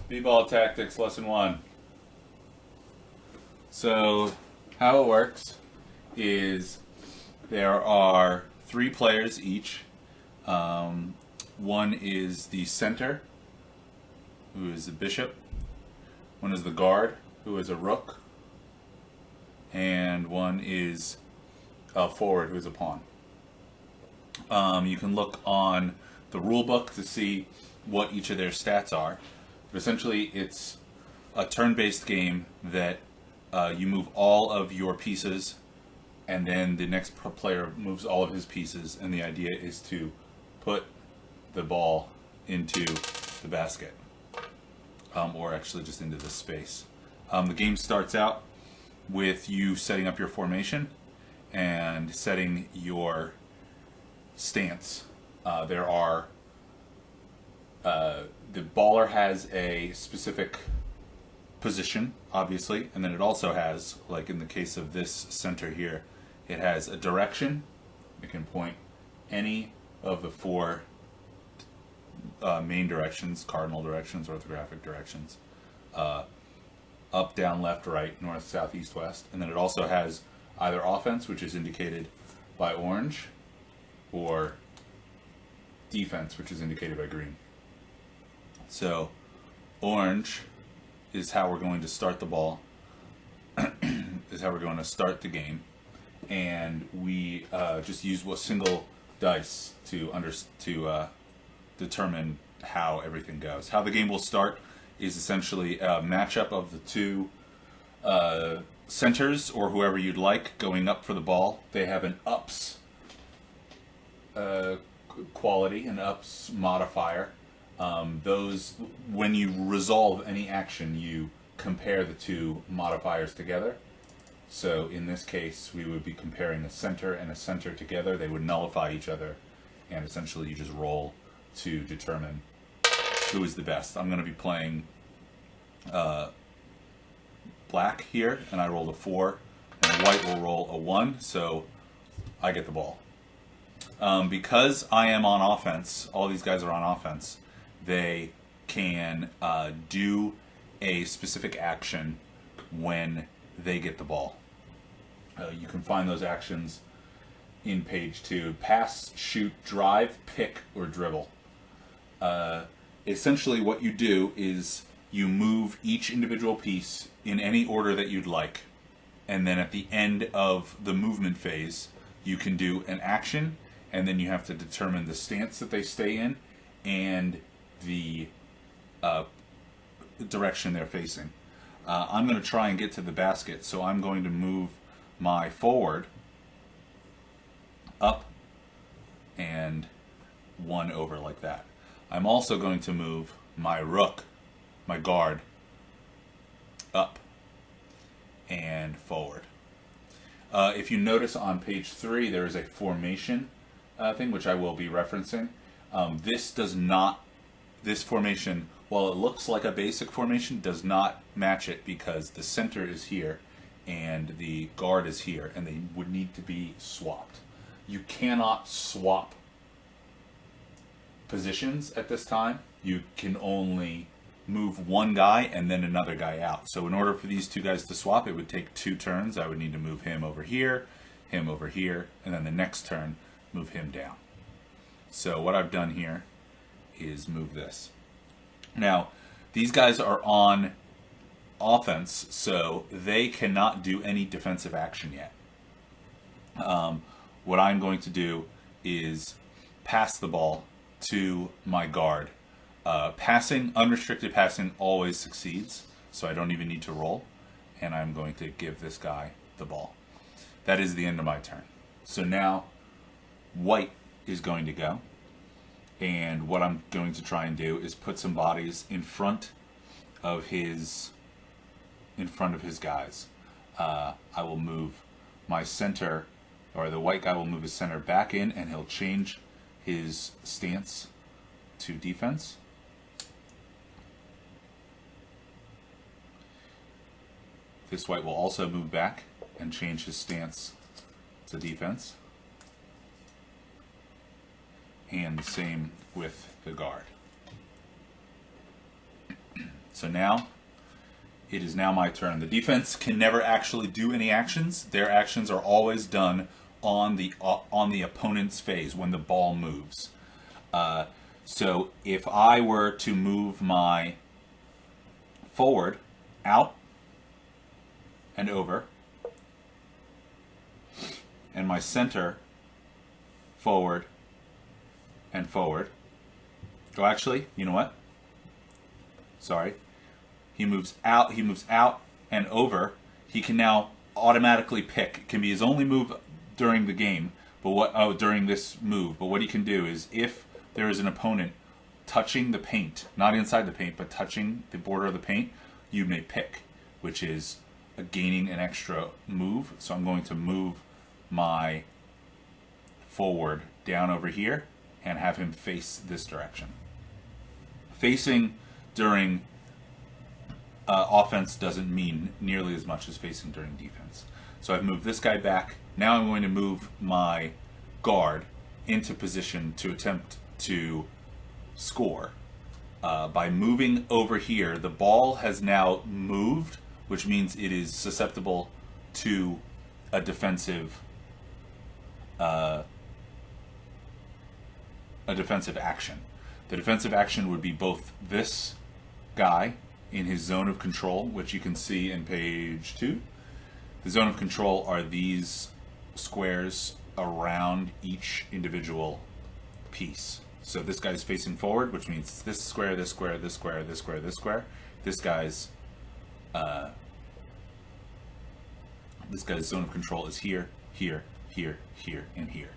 BBall Tactics Lesson 1. So, how it works is there are 3 players each. One is the center, who is the bishop. One is the guard, who is a rook. And one is a forward, who is a pawn. You can look on the rule book to see what each of their stats are. But essentially, it's a turn-based game that you move all of your pieces, and then the next player moves all of his pieces, and the idea is to put the ball into the basket, or actually just into the space. The game starts out with you setting up your formation and setting your stance. The baller has a specific position, obviously, and then it also has, like in the case of this center here, it has a direction. It can point any of the 4 main directions, cardinal directions, orthographic directions, up, down, left, right, north, south, east, west, and then it also has either offense, which is indicated by orange, or defense, which is indicated by green. So, orange is how we're going to start the ball, is how we're going to start the game, and we just use a single dice to determine how everything goes. How the game will start is essentially a matchup of the 2 centers, or whoever you'd like, going up for the ball. They have an ups quality, an ups modifier. When you resolve any action, you compare the 2 modifiers together. So in this case, we would be comparing a center and a center together. They would nullify each other, and essentially you just roll to determine who is the best. I'm going to be playing black here, and I rolled a 4, and white will roll a 1, so I get the ball. Because I am on offense, all these guys are on offense, they can do a specific action when they get the ball. You can find those actions in page 2. Pass, shoot, drive, pick, or dribble. Essentially what you do is you move each individual piece in any order that you'd like, and then at the end of the movement phase you can do an action, and then you have to determine the stance that they stay in and the direction they're facing. I'm going to try and get to the basket, so I'm going to move my forward up and 1 over like that. I'm also going to move my rook, my guard, up and forward. If you notice on page 3, there is a formation thing, which I will be referencing. This formation, while it looks like a basic formation, does not match it, because the center is here and the guard is here, and they would need to be swapped. You cannot swap positions at this time. You can only move one guy and then another guy out. So in order for these 2 guys to swap, it would take 2 turns. I would need to move him over here, and then the next turn move him down. So what I've done here is move this. Now, these guys are on offense, so they cannot do any defensive action yet. What I'm going to do is pass the ball to my guard. Unrestricted passing always succeeds, so I don't even need to roll, and I'm going to give this guy the ball. That is the end of my turn. So now white is going to go, and what I'm going to try and do is put some bodies in front of his guys. I will move my center, or the white guy will move his center back in, and he'll change his stance to defense. This white will also move back and change his stance to defense. and the same with the guard. So So now, it is now my turn. The defense can never actually do any actions. Their actions are always done on the opponent's phase when the ball moves. So if I were to move my forward out and over, and my center forward and forward. Oh, actually, you know what? Sorry. He moves out and over. He can now automatically pick. It can be his only move during the game, but during this move. But what he can do is, if there is an opponent touching the paint, not inside the paint, but touching the border of the paint, you may pick, which is gaining an extra move. So I'm going to move my forward down over here and have him face this direction. Facing during offense doesn't mean nearly as much as facing during defense. So I've moved this guy back. Now I'm going to move my guard into position to attempt to score. By moving over here, the ball has now moved, which means it is susceptible to a defensive action. The defensive action would be both this guy in his zone of control, which you can see in page 2. The zone of control are these squares around each individual piece. So this guy's facing forward, which means this square, this square, this square, this square, this square. This guy's zone of control is here, here, here, here, and here.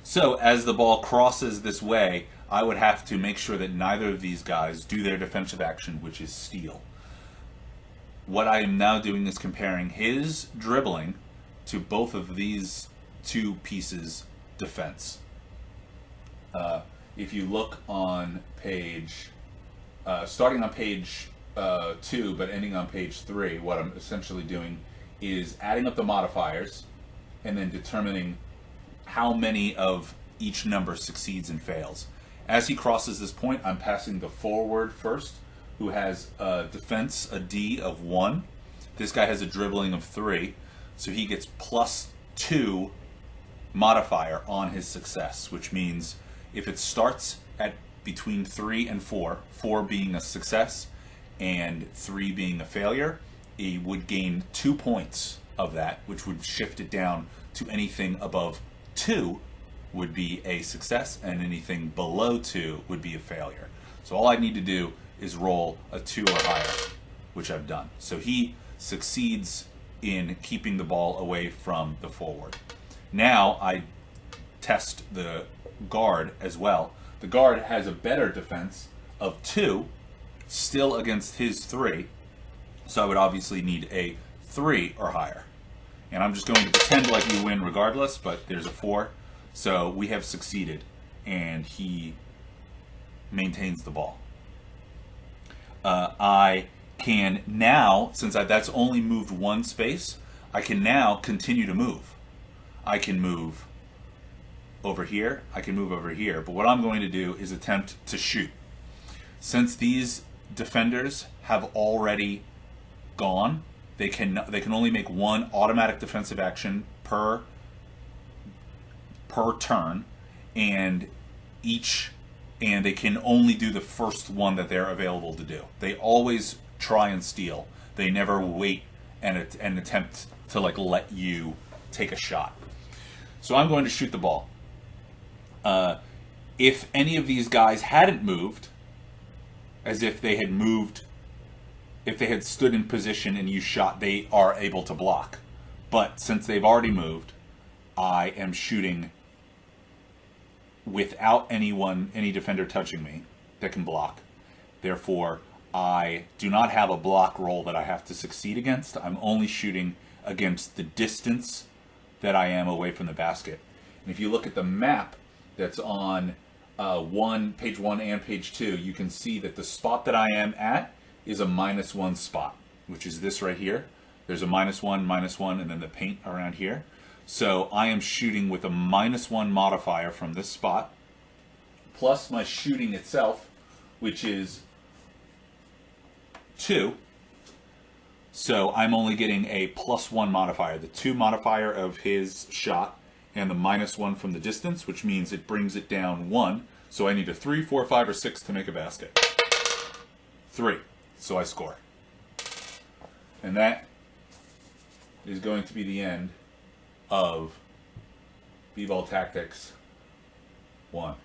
So as the ball crosses this way, I would have to make sure that neither of these guys do their defensive action, which is steal. What I am now doing is comparing his dribbling to both of these two pieces' defense. If you look on page, starting on page 2 but ending on page 3, what I'm essentially doing is adding up the modifiers and then determining how many of each number succeeds and fails. As he crosses this point, I'm passing the forward first, who has a defense, a D of 1. This guy has a dribbling of 3, so he gets +2 modifier on his success, which means if it starts at between 3 and 4, 4 being a success and 3 being a failure, he would gain 2 points of that, which would shift it down to anything above 2 would be a success, and anything below 2 would be a failure. So all I need to do is roll a 2 or higher, which I've done. So he succeeds in keeping the ball away from the forward. Now I test the guard as well. The guard has a better defense of 2, still against his 3, so I would obviously need a 3 or higher. And I'm just going to pretend like you win regardless, but there's a 4. So we have succeeded, and he maintains the ball. I can now, since that's only moved 1 space, I can now continue to move. I can move over here, I can move over here, but what I'm going to do is attempt to shoot. Since these defenders have already gone, they can only make 1 automatic defensive action per turn, and they can only do the first one that they're available to do. They always try and steal. They never wait and attempt to let you take a shot. So I'm going to shoot the ball. If any of these guys hadn't moved, as if they had moved, if they had stood in position and you shot, they are able to block. But since they've already moved, I am shooting without any defender touching me that can block. Therefore, I do not have a block roll that I have to succeed against. I'm only shooting against the distance that I am away from the basket. And if you look at the map that's on page 1 and page 2, you can see that the spot that I am at is a -1 spot, which is this right here. There's a -1, -1, and then the paint around here. So I am shooting with a -1 modifier from this spot, plus my shooting itself, which is 2. So I'm only getting a +1 modifier. The 2 modifier of his shot and the -1 from the distance, which means it brings it down 1. So I need a 3, 4, 5, or 6 to make a basket. 3. So I score. And that is going to be the end of BBall Tactics 1.